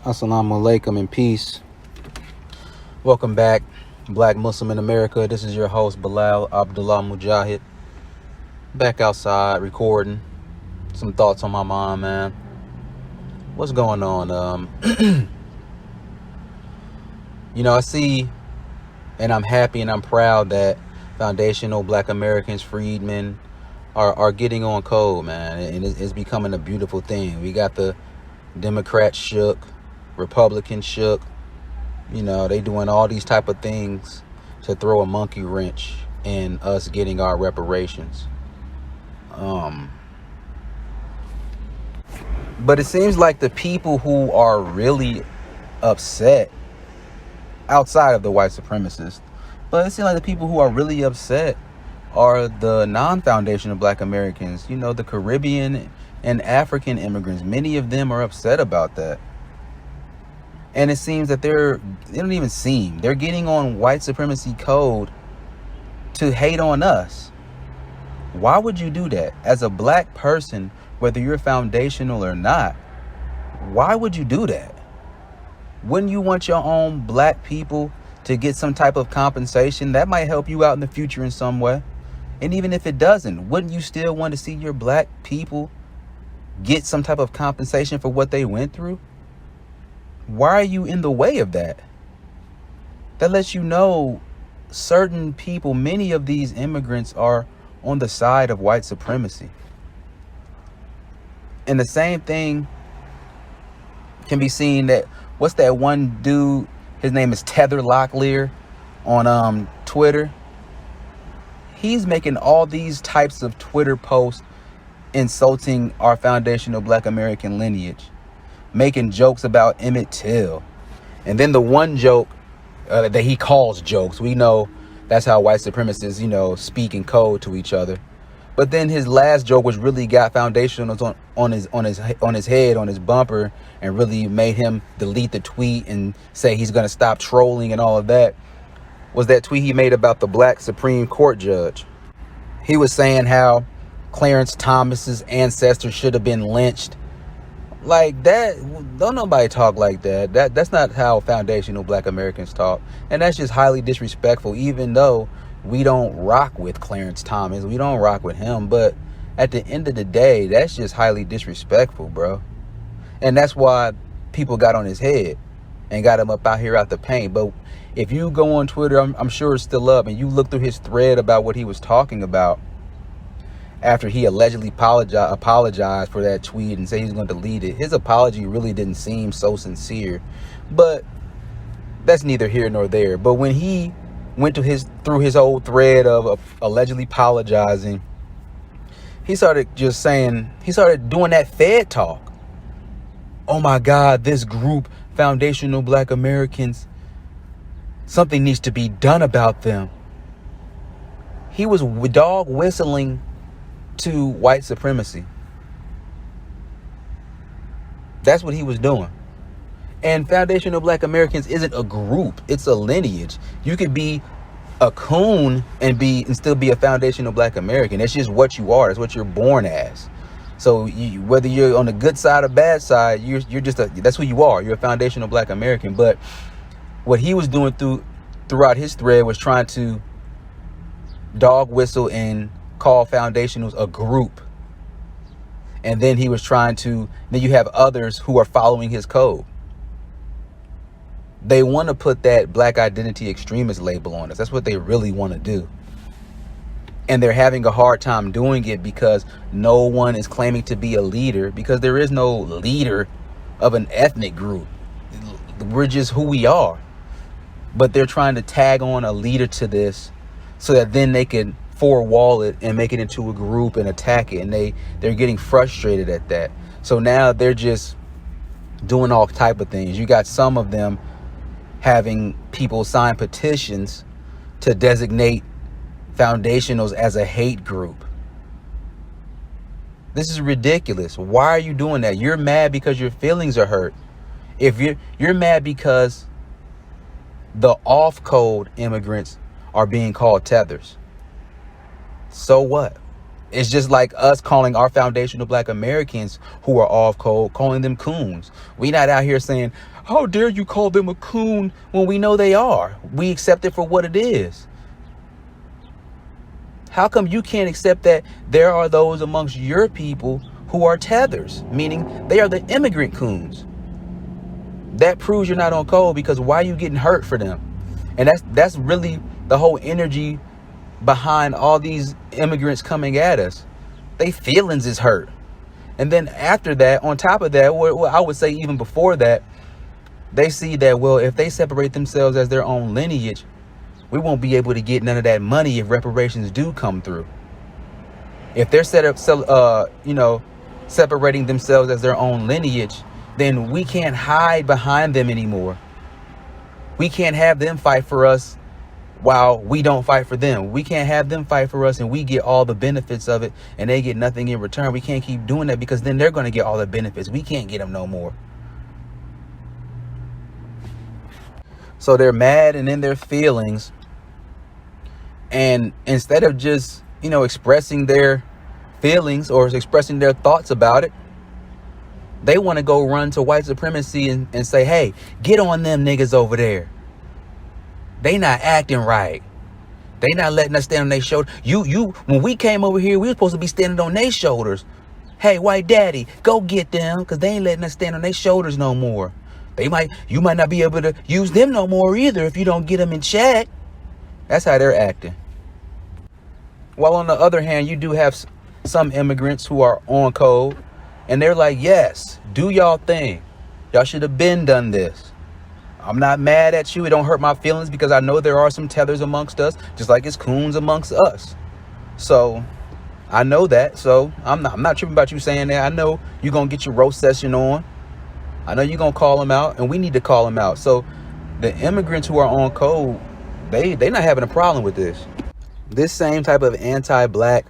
Assalamu alaikum and peace. Welcome back, Black Muslim in America. This is your host, Bilal of Mujahid. Back outside recording. Some thoughts on my mind, man. What's going on? I see and I'm happy and I'm proud that foundational Black Americans, freedmen, are getting on code, man. And it's becoming a beautiful thing. We got the Democrats shook, Republicans shook. They doing all these type of things to throw a monkey wrench in us getting our reparations. But it seems like the people who are really upset, outside of the white supremacists, but it seems like the people who are really upset are the non-foundational Black Americans, the Caribbean and African immigrants. Many of them are upset about that. And it seems that they're getting on white supremacy code to hate on us. Why would you do that? As a Black person, whether you're foundational or not, why would you do that? Wouldn't you want your own Black people to get some type of compensation? That might help you out in the future in some way. And even if it doesn't, wouldn't you still want to see your Black people get some type of compensation for what they went through? Why are you in the way of that? That lets you know certain people, many of these immigrants, are on the side of white supremacy. And the same thing can be seen that, what's that one dude? His name is Tether Locklear on Twitter. He's making all these types of Twitter posts insulting our foundational Black American lineage, making jokes about Emmett Till. And then the one joke that he calls jokes, we know that's how white supremacists, speak in code to each other. But then his last joke, which really got foundationals on his head, on his bumper, and really made him delete the tweet and say he's going to stop trolling and all of that, was that tweet he made about the Black Supreme Court judge. He was saying how Clarence Thomas's ancestors should have been lynched. Like that, don't nobody talk like that. That's not how foundational Black Americans talk. And that's just highly disrespectful, even though we don't rock with Clarence Thomas. We don't rock with him. But at the end of the day, that's just highly disrespectful, bro. And that's why people got on his head and got him up out here out the paint. But if you go on Twitter, I'm sure it's still up, and you look through his thread about what he was talking about after he allegedly apologized for that tweet and said he was going to delete it. His apology really didn't seem so sincere, but that's neither here nor there. But when he went through his old thread of allegedly apologizing, he started doing that Fed talk. Oh my God, this group, foundational Black Americans, something needs to be done about them. He was dog whistling to white supremacy. That's what he was doing. And foundational Black Americans isn't a group, it's a lineage. You could be a coon and still be a foundational Black American. It's just what you are. It's what you're born as. So whether you're on the good side or bad side, you're just that's who you are. You're a foundational Black American. But what he was doing throughout his thread was trying to dog whistle and call foundationals a group. And then he was then you have others who are following his code. They want to put that Black identity extremist label on us. That's what they really want to do. And they're having a hard time doing it because no one is claiming to be a leader, because there is no leader of an ethnic group. We're just who we are. But they're trying to tag on a leader to this so that then they can four-wall it and make it into a group and attack it. And they're getting frustrated at that. So now they're just doing all type of things. You got some of them having people sign petitions to designate foundationals as a hate group. This is ridiculous. Why are you doing that? You're mad because your feelings are hurt. If you're mad because the off-code immigrants are being called tethers. So what? It's just like us calling our foundational Black Americans who are off code, calling them coons. We not out here saying, how dare you call them a coon when we know they are. We accept it for what it is. How come you can't accept that there are those amongst your people who are tethers, meaning they are the immigrant coons? That proves you're not on code, because why are you getting hurt for them? And that's really the whole energy behind all these immigrants coming at us. They feelings is hurt. And then after that, on top of that, well, I would say even before that, they see that, well, if they separate themselves as their own lineage, we won't be able to get none of that money if reparations do come through. If they're separating themselves as their own lineage, then we can't hide behind them anymore. We can't have them fight for us while we don't fight for them. We can't have them fight for us and we get all the benefits of it and they get nothing in return. We can't keep doing that, because then they're going to get all the benefits. We can't get them no more. So they're mad and in their feelings. And instead of just, expressing their feelings or expressing their thoughts about it, they want to go run to white supremacy and say, hey, get on them niggas over there. They not acting right. They not letting us stand on their shoulders. When we came over here, we were supposed to be standing on their shoulders. Hey, white daddy, go get them, because they ain't letting us stand on their shoulders no more. You might not be able to use them no more either if you don't get them in check. That's how they're acting. While on the other hand, you do have some immigrants who are on code, and they're like, yes, do y'all thing. Y'all should have been done this. I'm not mad at you. It don't hurt my feelings, because I know there are some tethers amongst us, just like it's coons amongst us. So I know that. So I'm not tripping about you saying that. I know you're going to get your roast session on. I know you're going to call them out, and we need to call them out. So the immigrants who are on code, they not having a problem with this. This same type of anti-Black,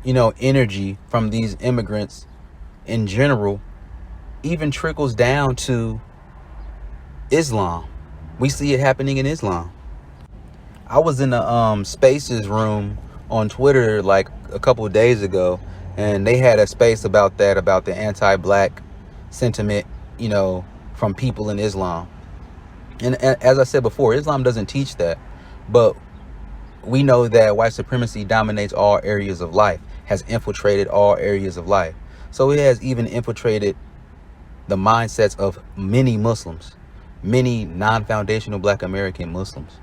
energy from these immigrants in general even trickles down to Islam. We see it happening in Islam. I was in the spaces room on Twitter like a couple of days ago, and they had a space about the anti-Black sentiment, from people in Islam. And as I said before, Islam doesn't teach that, but we know that white supremacy dominates all areas of life, has infiltrated all areas of life. So it has even infiltrated the mindsets of many Muslims, many non-foundational Black American Muslims.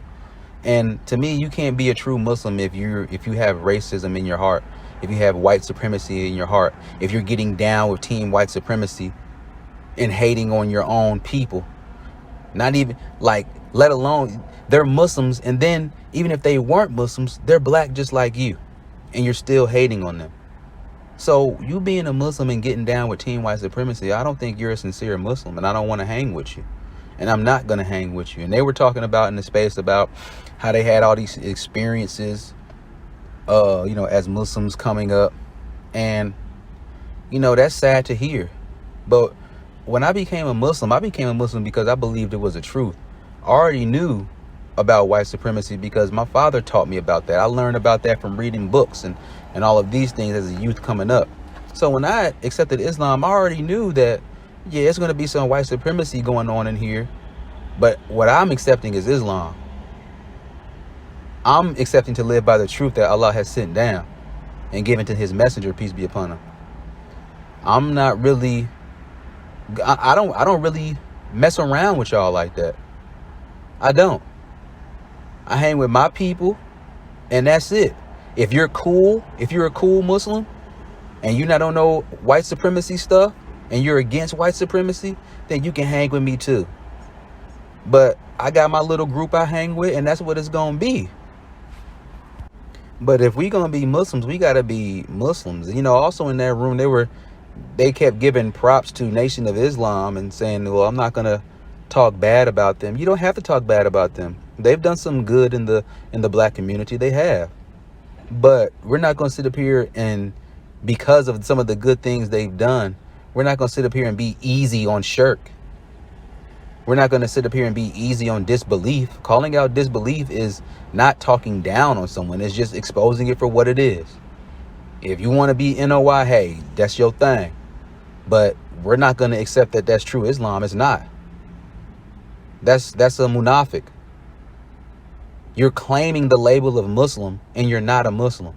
And to me, you can't be a true Muslim if you have racism in your heart, if you have white supremacy in your heart, if you're getting down with team white supremacy and hating on your own people. Not even let alone they're Muslims, and then even if they weren't Muslims, they're Black just like you, and you're still hating on them. So you being a Muslim and getting down with team white supremacy, I don't think you're a sincere Muslim, and I don't want to hang with you, and I'm not going to hang with you. And they were talking about in the space about how they had all these experiences, as Muslims coming up, and that's sad to hear. But when I became a Muslim because I believed it was the truth. I already knew about white supremacy because my father taught me about that. I learned about that from reading books and all of these things as a youth coming up. So when I accepted Islam, I already knew that, yeah, it's going to be some white supremacy going on in here. But what I'm accepting is Islam. I'm accepting to live by the truth that Allah has sent down and given to his messenger, peace be upon him. I'm not really... I don't really mess around with y'all like that. I don't. I hang with my people, and that's it. If you're a cool Muslim, and you're not on no white supremacy stuff, and you're against white supremacy, then you can hang with me too. But I got my little group I hang with, and that's what it's gonna be. But if we gonna be Muslims, we gotta be Muslims. Also in that room, they kept giving props to Nation of Islam and saying, well, I'm not going to talk bad about them. You don't have to talk bad about them. They've done some good in the Black community. They have. But we're not going to sit up here and, because of some of the good things they've done, we're not going to sit up here and be easy on shirk. We're not going to sit up here and be easy on disbelief. Calling out disbelief is not talking down on someone. It's just exposing it for what it is. If you want to be NOI, hey, that's your thing. But we're not going to accept that that's true Islam. It's not. That's a munafiq. You're claiming the label of Muslim and you're not a Muslim.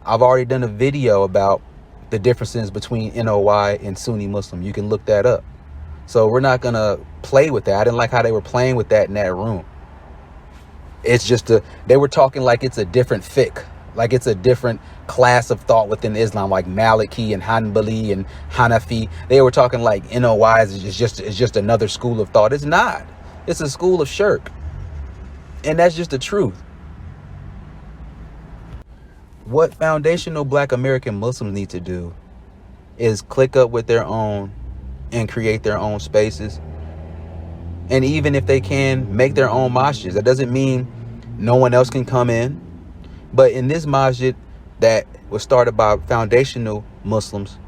I've already done a video about the differences between NOI and Sunni Muslim. You can look that up. So we're not going to play with that. I didn't like how they were playing with that in that room. It's just they were talking like it's a different fiqh, like it's a different class of thought within Islam, like Maliki and Hanbali and Hanafi. They were talking like NOI is just another school of thought. It's not. It's a school of shirk. And that's just the truth. What foundational Black American Muslims need to do is click up with their own and create their own spaces. And even if they can, make their own masjids. That doesn't mean no one else can come in. But in this masjid that was started by foundational Muslims,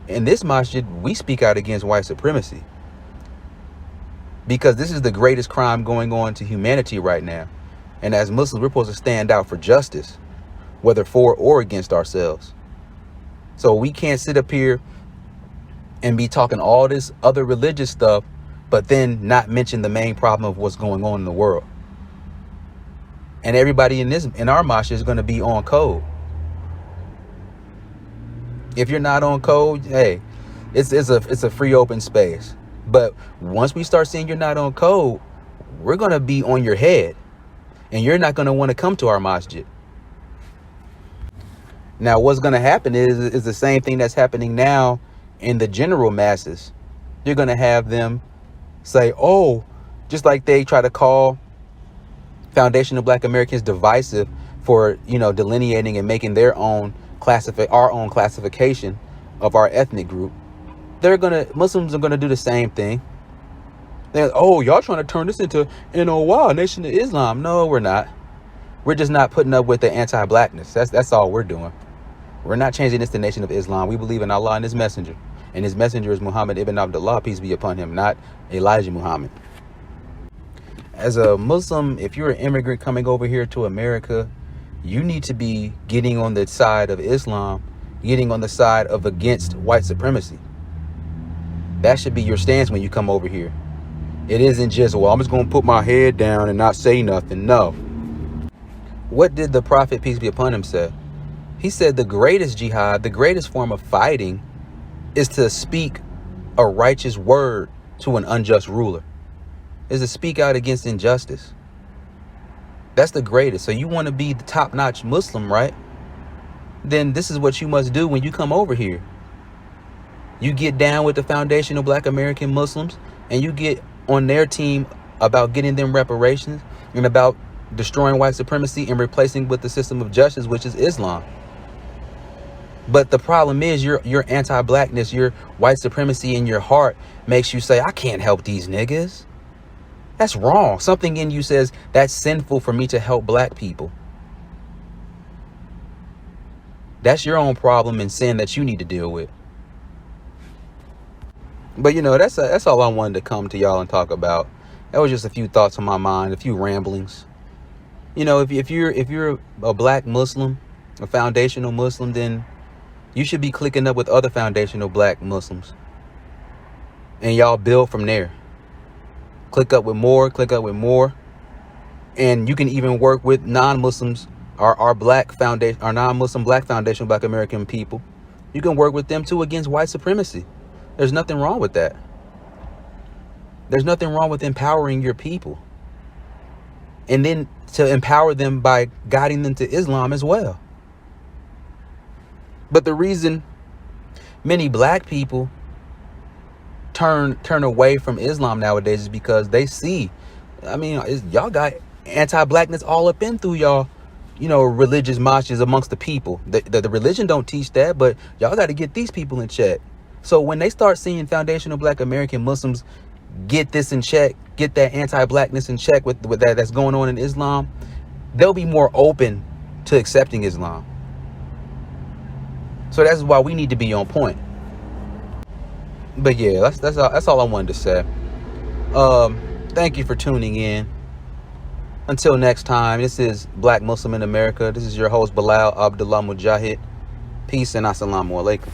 in this masjid, we speak out against white supremacy. Because this is the greatest crime going on to humanity right now. And as Muslims, we're supposed to stand out for justice, whether for or against ourselves. So we can't sit up here and be talking all this other religious stuff, but then not mention the main problem of what's going on in the world. And everybody in our mosque is going to be on code. If you're not on code, hey, it's a free open space. But once we start seeing you're not on code, we're going to be on your head, and you're not going to want to come to our masjid. Now, what's going to happen is the same thing that's happening now in the general masses. You're going to have them say, oh, just like they try to call foundational Black Americans divisive for, delineating and making their own our own classification of our ethnic group. Muslims are going to do the same thing. Y'all trying to turn this into NOI, Nation of Islam. No, we're not. We're just not putting up with the anti-blackness. That's all we're doing. We're not changing this to Nation of Islam. We believe in Allah and his messenger. And his messenger is Muhammad ibn Abdullah, peace be upon him, not Elijah Muhammad. As a Muslim, if you're an immigrant coming over here to America, you need to be getting on the side of Islam, getting on the side of against white supremacy. That should be your stance when you come over here. It isn't just, I'm just going to put my head down and not say nothing. No. What did the Prophet, peace be upon him, say? He said the greatest jihad, the greatest form of fighting, is to speak a righteous word to an unjust ruler, is to speak out against injustice. That's the greatest. So you want to be the top-notch Muslim, right? Then this is what you must do when you come over here. You get down with the foundational Black American Muslims and you get on their team about getting them reparations and about destroying white supremacy and replacing with the system of justice, which is Islam. But the problem is your anti-blackness, your white supremacy in your heart makes you say, I can't help these niggas. That's wrong. Something in you says that's sinful for me to help black people. That's your own problem and sin that you need to deal with. But that's all I wanted to come to y'all and talk about. That was just a few thoughts on my mind, a few ramblings. If you're a Black Muslim, a foundational Muslim, then you should be clicking up with other foundational Black Muslims. And y'all build from there. Click up with more. And you can even work with non-Muslims, our non-Muslim Black foundational Black American people. You can work with them too against white supremacy. There's nothing wrong with that. There's nothing wrong with empowering your people. And then to empower them by guiding them to Islam as well. But the reason many black people turn away from Islam nowadays is because they see, y'all got anti-blackness all up in through y'all, religious marches amongst the people. The religion don't teach that, but y'all got to get these people in check. So when they start seeing foundational Black American Muslims get this in check, get that anti-blackness in check with that that's going on in Islam, they'll be more open to accepting Islam. So that's why we need to be on point. But yeah, that's all I wanted to say. Thank you for tuning in. Until next time, this is Black Muslim in America. This is your host, Bilal Abdullah Mujahid. Peace and assalamu alaikum.